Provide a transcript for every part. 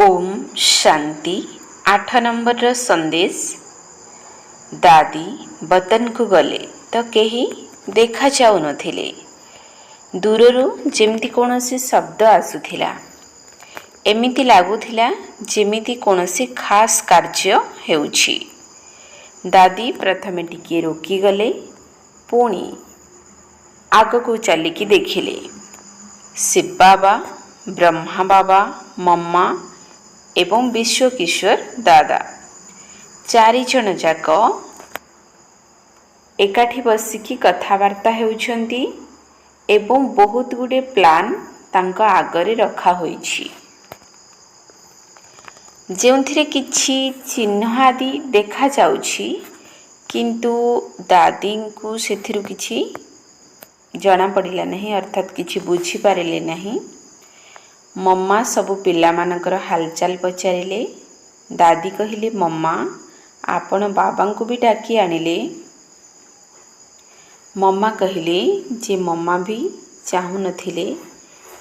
Om Shanti 8 number संदेश। दादी वतन को गले तो केही देखा जाऊ नथिले। दूररू जेमती कोनोसी शब्द आसुथिला। एमिति लागुथिला जेमिति कोनोसी खास कार्य हेउछि। दादी प्रथमे टिके रोकी गले, पुणी आगको चलिकी देखिले। शिव बाबा, ब्रह्मा बाबा, मम्मा एवं विश्व किशोर दादा चारि जन जाक एकाठी बसिकी कथावार्ता हेउछंती एवं बहुत गुडे प्लान तांका आगरे रखा होईछि। जेउथिरे किछि चिन्ह आदि देखा जाउछि, किंतु दादी को सेथिरु किछि जना पड़िला नहीं, अर्थात किछि बुझी पारिले नहीं। मम्मा सबु पिला मानकर हालचाल पचारिले। दादी कहिले, मम्मा आपण बाबा को भी डाकी आनिले। मम्मा कहिले जे मम्मा भी चाहू नथिले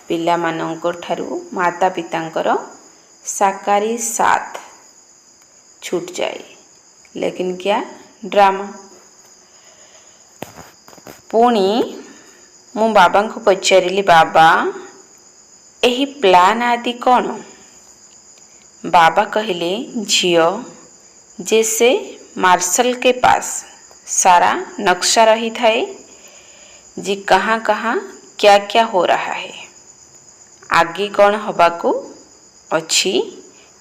पिला मानकर ठारू माता पितांकर साकारी साथ छूट जाए, लेकिन क्या ड्रामा। पुणी मु बाबा को पचारिली, बाबा एही प्लान आदि कौन? बाबा कहिले, झियो जैसे मार्शल के पास सारा नक्शा रही थाए जी कहाँ कहाँ क्या क्या हो रहा है, आगे कौन हवा को अच्छी,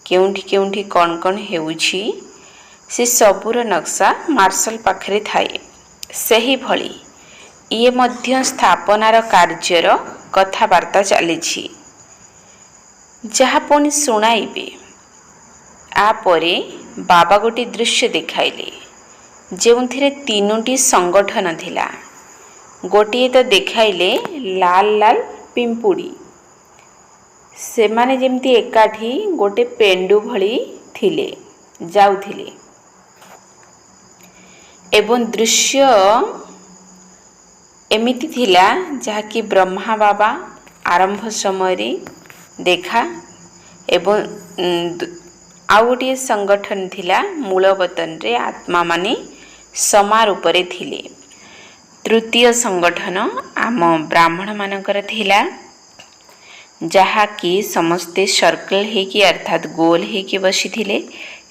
केउंठी केउंठी कौन कौन हेउछि, से सबूर नक्शा मार्शल पाखरे थाए। सही भली ये मध्य स्थापनार कार्यर कथावार्ता चलीछि, जहा पुणी शुणाइबे। आपरे बाबा गोटे दृश्य देखाइले, जेउथिरे तीनोटी संगठन थिला। गोटे तो देखाइले लाल लाल पिंपुड़ी, से माने जेमती एकाठी गोटे पेंडु भली थिले जाउथिले, एवं दृश्य एमिति थिला जहा कि ब्रह्मा बाबा आरंभ समय देखा। एवं आउ गोटे संगठन थिला मूल वतन रे आत्मा माने समार उपरे थिले। तृतीय संगठन आम ब्राह्मण मानकर थिला, जहा कि समस्ते सर्कल हेकी अर्थात गोल हेकी बसी थिले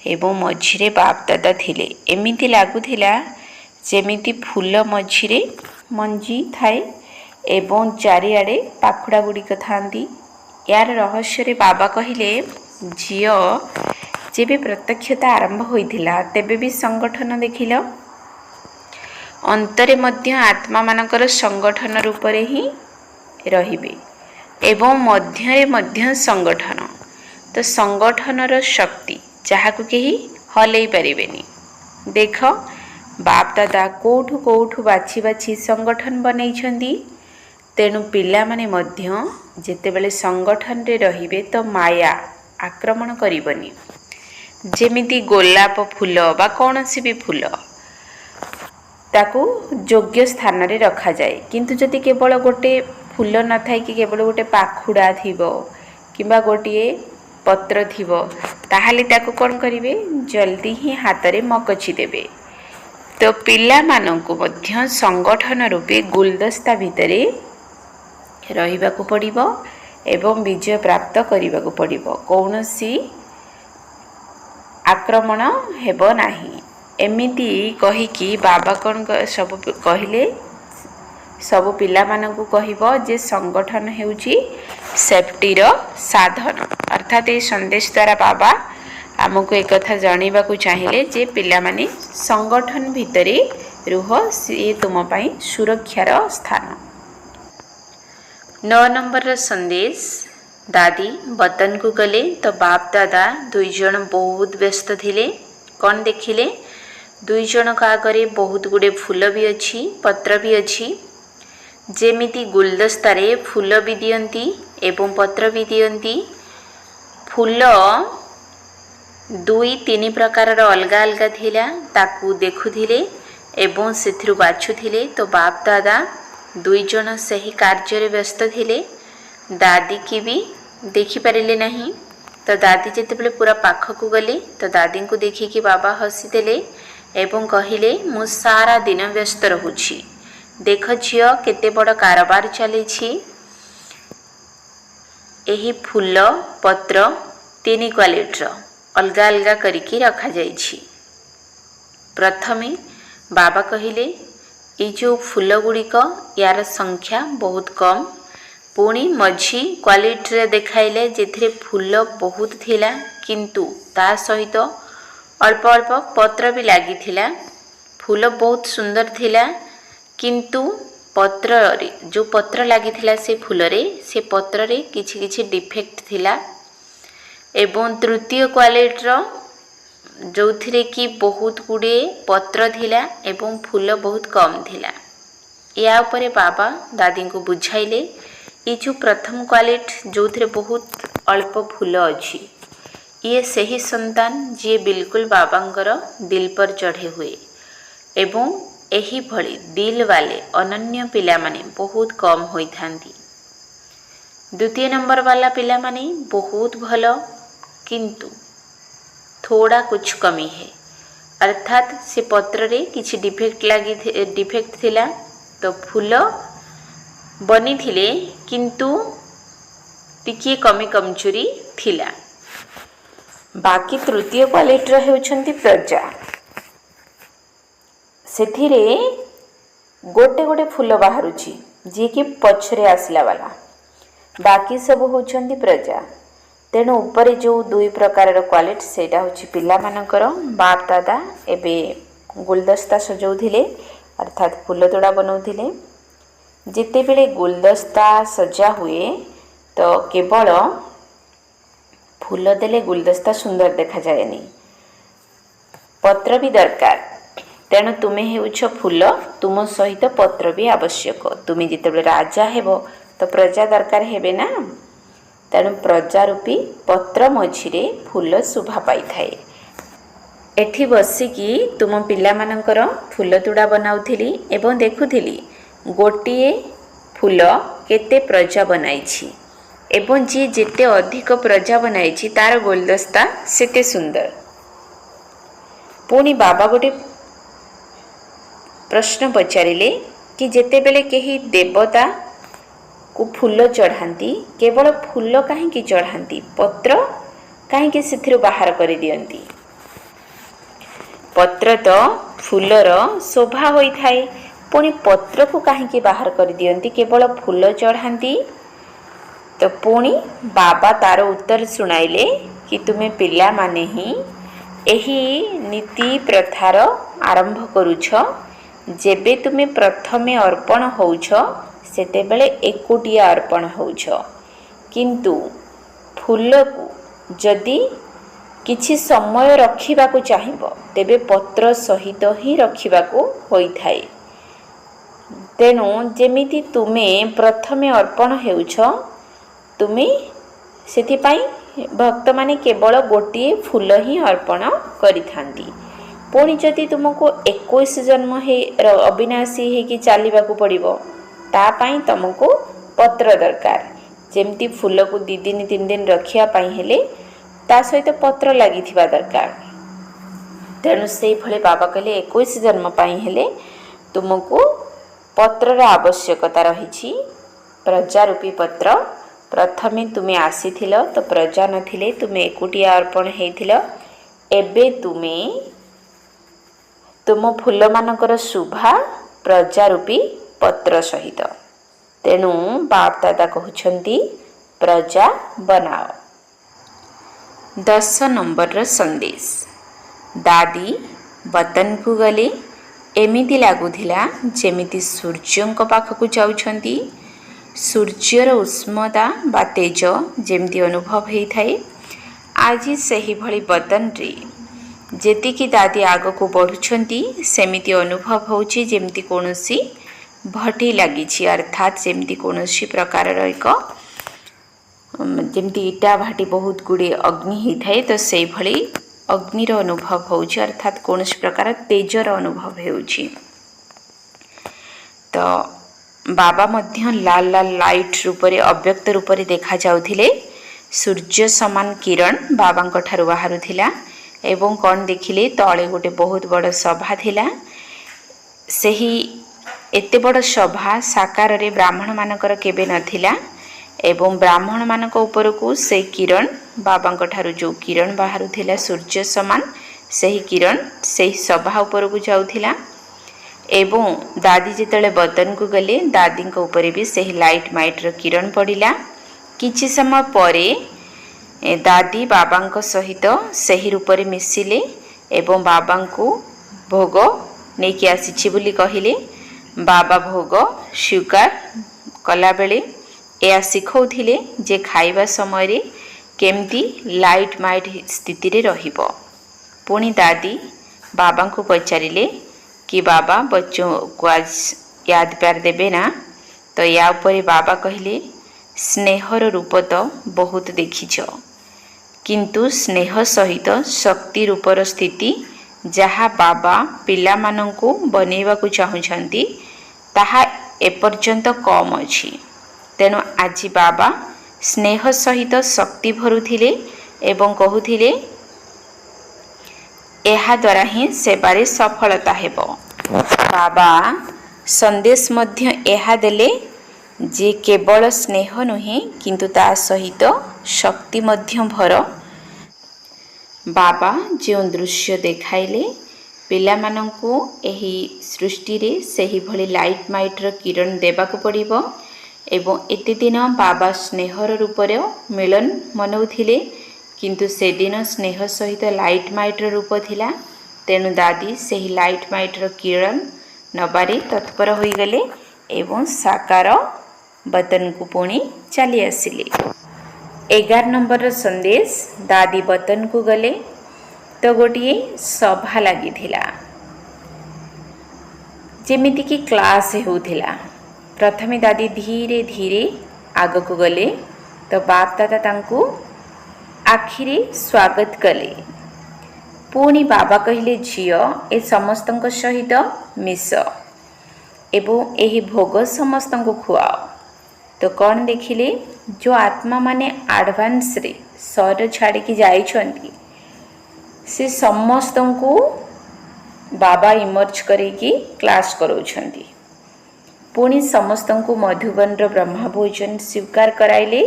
एवं मझिरे बाप दादा थिले। एमिति लागुथिला जेमिति फूल मझिरे मंजी थाए एवं चारिआडे पाखुड़ा गुड़िक थांती। यार रहस्य रे बाबा कहिले, झियो जेबे प्रत्यक्षता आरंभ होइथिला तेबे भी संगठन देखिल, अंतरे मध्य आत्मा मानकर संगठन रूप रे ही रहिबे एवं मध्यरे मध्य संगठन। तो संगठनर शक्ति जहाकु केही हलै परिबेनी। देख बाप दादा कोठु कोठु बाछि बाछि संगठन बनैछंदी। तेणु पिला माने मध्य जेतेबेले संगठन रे रहिबे तो माया आक्रमण करिबनी। जेमिति गोलाप फूल बा कोनोसी भी फूल ताकू योग्य स्थान रे रखा जाए, किंतु जदि केवल गोटे फूल न थाई कि केवल गोटे पाखुड़ा थिबो किंबा गोटे पत्र थिबो, ताहाले ताकू कोन करिवे, जल्दी ही हाथ रे मकची देबे। तो पिला माननकु मध्य संगठन रूपे गुलदस्ता भितरे रहिबाकू पड़िबो एवं विजय प्राप्त करिबाकू पड़िबो। कौनसी आक्रमण हेबो नाही। एमिति कहिकी बाबा कोन सब कहिले, सब पिला माननकू कहिबो जे संगठन हेउची सेफ्टी रो साधन। अर्थात ए संदेश द्वारा बाबा आमको एक कथा जानिबाकू चाहिए जे पिला माने संगठन भितरे रुह, से तुम पई सुरक्षार स्थान। 9 नंबर संदेश। दादी वतन को गले तो बाप दादा दुई जन बहुत व्यस्त थिले। कौन देखिले, दुई जन का आगरे बहुत गुडे फूल भी अच्छी, पत्र भी अच्छी। जेमिति गुलदस्ता रे फूल भी दियंती एवं पत्र भी दियंती। फूल 2-3 प्रकार अलगा अलगा थिला, ताकू देखुथिले एवं सेथिरु बाछुथिले। तो बाप दादा दुई जन सही कार्य रे व्यस्त थिले। दादी की भी देखि परिले नहीं। तो दादी जितेबाला पूरा पाखक गली तो दादी को देखिकी बाबा हसीदेले एवं कहले मु सारा दिन व्यस्त रहुछि देख झियो केते बड़ कारोबार चली एही फूल पत्र 3 क्वालिटीर अलगा अलगा करिकी रखा जाइछि। प्रथमे बाबा कहले ये जो फूल गुड़िक यार संख्या बहुत कम पुणी मझी क्वालिटी देखाइले जेथिरे फूल बहुत थिला किंतु ता सहित अल्प अल्प पत्र भी लगी थिला। फूल बहुत सुंदर थिला किंतु पत्र रे जो पत्र लगी थिला से फूल रे से पत्र रे किछि किछि डिफेक्ट थिला एवं तृतीय क्वालिटीर जो थिरे कि बहुत गुड़े पत्र थिला एवं फूल बहुत कम थिला। या उपरे बाबा दादी को बुझाइले ये जो प्रथम क्वालिटी जो थिरे बहुत अल्प फूल अच्छी ये सही संतान जी बिल्कुल बाबांकर दिल पर चढ़े हुए एवं एही भली दिल वाले अनन्य पिला माने बहुत कम होई थांती। द्वितीय नंबर वाला पिला माने बहुत भलो किंतु थोड़ा कुछ कमी है अर्थात से पत्र रे किछि डिफेक्ट थिला तो फूल बनी थिले किंतु टिकिए कमी कमजोरी थिला। बाकी तृतीय क्वालिटीर हेउछंती प्रजा सेथिरे गोटे गोटे फूल बाहरुछि जे कि पछरे आसला वाला बाकी सब होछंती प्रजा। तेणु ऊपर जो 2 प्रकार क्वालिटी सेटा होछि पिला मानकर बाप दादा एबे गुलदस्ता सजाउथिले अर्थात फूल तोड़ा बनाउथिले। जिते बेले गुलदस्ता सजा हुए तो केवल फूल देले गुलदस्ता सुंदर देखा जाएनी पत्र भी दरकार। तेणु तुम्हें हेउछ फूल तुम सहित पत्र भी आवश्यक। तुम्हें जिते राजा हेबो तो प्रजा दरकार हेबे ना। तेणु प्रजा रूपी पत्र मझिरे फूल शोभा पाई थाए। एठी बसिकी तुम पिला मानकर फूल तोड़ा बनाउथिली एवं देखुथिली गोटिए फूल केते प्रजा बनाइछि एवं जी जेते अधिक प्रजा बनाइछि तार गुलदस्ता सेते सुंदर। पुणी बाबा गोटे प्रश्न पचारिले कि जेते बेले केही देवता को फूल चढ़ाती केवल फूल कहीं चढ़ाती पत्र कहीं से बाहर कर दियंती। पत्र तो फूलर शोभा होई थाए पुणी पत्र को कहीं बाहर कर दियंती केवल फूल चढ़ाती। तो पुणी बाबा तार उत्तर सुनाइले कि तुम्हें पिला माने ही एही नीति प्रथार आरंभ करुछ जेबे तुम्हें प्रथमे अर्पण होउछ सेते बेले एकुटिया अर्पण होउछ किंतु फूल को जदि किछि समय रखिबाकू चाहिबो तेबे पत्र सहित ही रखिबाकू होई थाए। तेणु जेमिति तुमे प्रथमे अर्पण हेउछ तुमे सेथिपाई भक्त माने केवल गोटिए फूल ही अर्पण करिथांती। पुणी जदि तुमको 21 जन्म हे अविनाशी हे कि चलवाकू पड़िबो तापाई तुमको पत्र दरकार। जेमती फूल को 2 दिन 3 दिन रखिया पाई हेले ता सहित पत्र लगी थिबा दरकार। तेणु से भले बाबा कहले 21 जन्म पाई हेले तुमको पत्रर आवश्यकता रही। प्रजा रूपी पत्र प्रथमे तुम्हें आसीथिल तो प्रजा नथिले तुम्हें एकुटिया अर्पण हेथिल एबे तुम्हें तुम फूल मानकर शुभा प्रजा रूपी पत्र सहित। तेणु बाप दादा कहउछंती प्रजा बनाओ। 10 नंबर संदेश दादी वतन को गले एमिति लागुथिला जेमिति सूर्यंक पाखकु जाउछंती। सूर्यर उष्मता बा तेज जेमती अनुभव होई थाए आज सही भली बदन रे जेतिकी दादी आग को बढ़ुछंती सेमिति अनुभव होउची जेमती कोनोसी भटी लागिछि अर्थात जेमती कोनोसी प्रकार एक जेमती इटा भाटी बहुत गुड़े अग्नि ही थाए तो से भली अग्निर अनुभव होउची अर्थात कोनोसी प्रकार तेजर अनुभव होउची। तो बाबा मध्य लाल लाल लाइट रूप अव्यक्त रूप देखा जाउथिले सूर्य समान किरण बाबा ठारू बाहरुथिला एवं कौन देखिले तले गोटे बहुत बड़ सभा थिला। सही एते बड़ सभा साकार रे ब्राह्मण मानकर केबे नथिला एवं ब्राह्मण मानक उपरकू से किरण बाबा ठारू जो किरण बाहरुथिला सूर्य समान सही किरण सही सभा उपरकू जाउथिला। एवं दादी जितेबाला बतन को गले दादी उपरे भी सही लाइट माइट र किरण पड़िला। किछि समय परे दादी बाबा सहित सही रूप रे मिसिले एवं बाबा को भोग नेकी आसीछि बोली कहिले। बाबा भोग स्वीकार कला बेले या सिखौथिले जे खाइबा समय रे केमती लाइट माइट स्थिति रे रहिबो। पुणी दादी बाबा को पचारिले कि बाबा बच्चों को आज याद प्यार देबे ना। तो या उपरे बाबा कहले स्नेहर रूप तो बहुत देखिछ किंतु स्नेह सहित शक्ति रूपर स्थिति जहा बाबा पिला मानंकु बनेवा को चाहुछंती ताहा एपर्यंत कम अछि। तेणु आज बाबा स्नेह सहित शक्ति भरुथिले एवं कहुथिले एहा द्वारा ही सेवारे सफलता हेबो। बाबा संदेश मध्य एहा देले जे केवल स्नेह नुहे किंतु ता सहित शक्ति मध्य भर। बाबा जो दृश्य देखाइले पिला मानंकु एही सृष्टि रे सही भली लाइट माइट र किरण देबाकू पड़िबो। एवं एते दिन बाबा स्नेहर रूप रे मिलन मनौथिले किंतु से दिन स्नेह सहित लाइट माइट र रूप थिला। तेणु दादी सही लाइट माइट र किरण नबारे तत्पर होई गले एवं साकार बतन को पुणी चली आसिले। 11 नंबर संदेश दादी बतन को गले तो गोटे सभा लगी थिला जेमिति की क्लास होउथिला। प्रथमे दादी धीरे धीरे आग को गले तो बाप दादा तांकू आखिरी स्वागत कले। पुणी बाबा कहले झियो ए समस्तଙ୍କ सहित मिस एवं एही भोग समस्तଙ୍କ खुआओ। तो कौन देखिले जो आत्मा माने एडवांस रे शरीर छाड़ी की जाइछंती से समस्तଙ୍କୁ बाबा इमर्ज करेकी क्लास कराउछंती। पुणी समस्तଙ୍କୁ मधुबन रो ब्रह्मा भोजन स्वीकार कराइले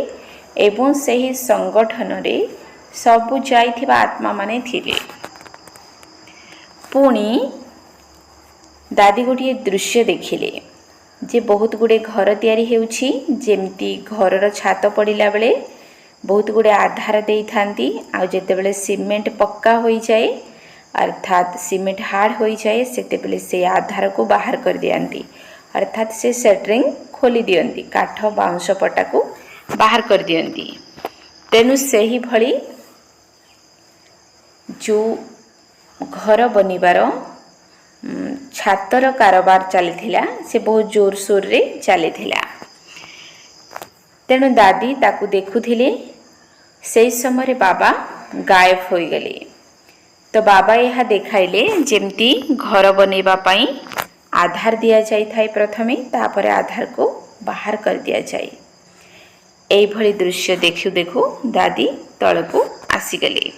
एवं सही संगठन रे सबु जाइथिबा आत्मा माने थिले। पुणी दादी गोटे दृश्य देखिले जे बहुत गुड़े घर तैयारी हेउछि जेमती घरर छात पड़िला बेले बहुत गुड़े आधार देई थांती आ जेते बेले सीमेंट पक्का होई जाए अर्थात सीमेंट हार्ड होई जाए सेते बेले से आधार को बाहर कर दियंती अर्थात से सेटरिंग खोली दियंती काठ बाउंस पटा को बाहर कर दियंती। तेनु सही भली जो घर बनिबार छातर कारोबार चली से बहुत जोर सोर रे चली। तेणु दादी ताकू देखुथिले से समय बाबा गायब हो गले। तो बाबा यह देखाइले जेमती घर बनैबा पई आधार दिया जाई थाए प्रथमे तापर आधार को बाहर कर दिया जाए। एई भली दृश्य देखु देखु दादी तळकू आसी गले।